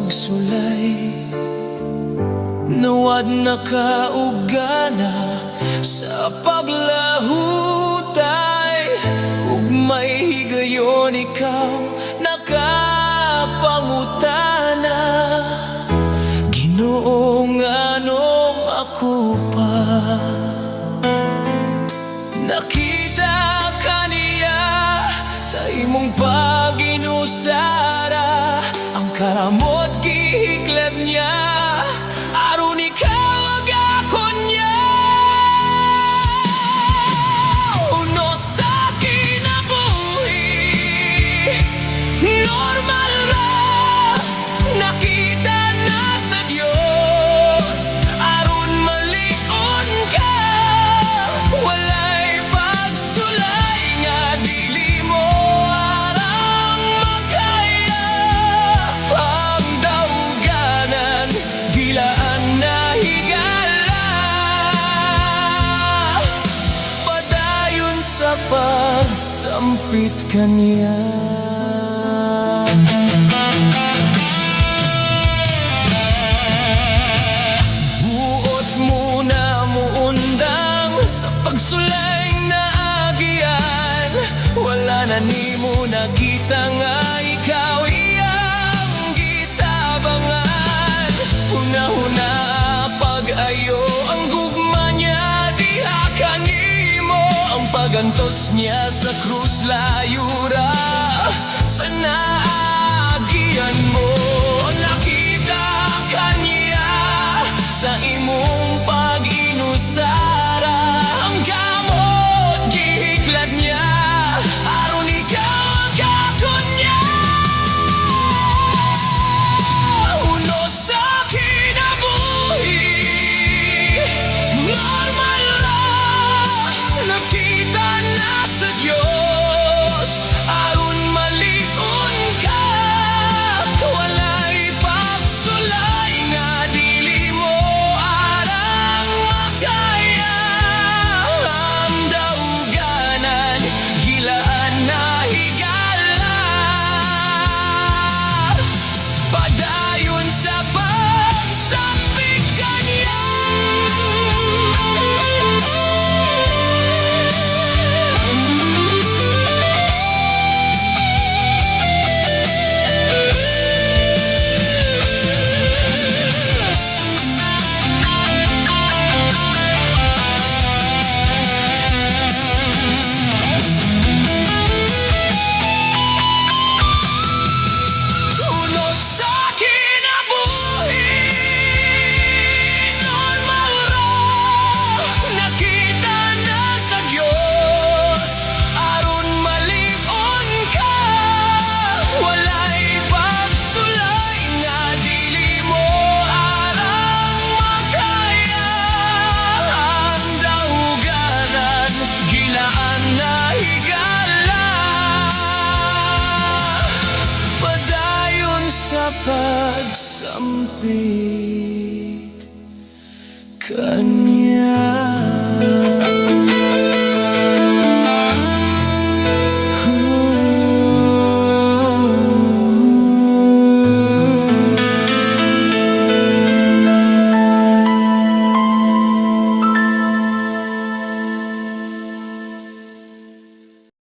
pagsulay, nawad nakaugana sa paglahutay, ug may higayon ikaw nakapangutana. Ginoo nganong ako pa nakita kaniya sa imong paginusara, ang karamot gihiklab niya aron ikaw ug ako niya. Uno sa kinabuhi normal ra nakita na sa Dios aron malikon ka. Walay pagsulay nga dili mo arang makaya, ang dauganan gilaan na higala, padayon sa pagsampit kaniya. Buot mo na muundang sa pagsulay na agian, wala na nimo nakita nga ikaw iyang gitabangan. Huna-huna pag-ayo ang gugma niya diha kanimo, ang pagantos niya sa krus layura sa naagian mo. Nakita kaniya sa imong pag-inusara, ang gamot gihiklad niya aron ikaw ang ako niya. Uno sa kinabuhi normal ra nakita na sa Dios aron malikon ka. Walay pagsulay nga dili mo arang makaya, ang dauganan gilaan na higala, padayon sa pagsampit kaniya. Uno sa kinabuhi normal ra nakita na sa Dios aron malikon ka. Walay pagsulay nga dili mo arang makaya, ang dauganan gilaan na higala, padayon sa pagsampit kaniya.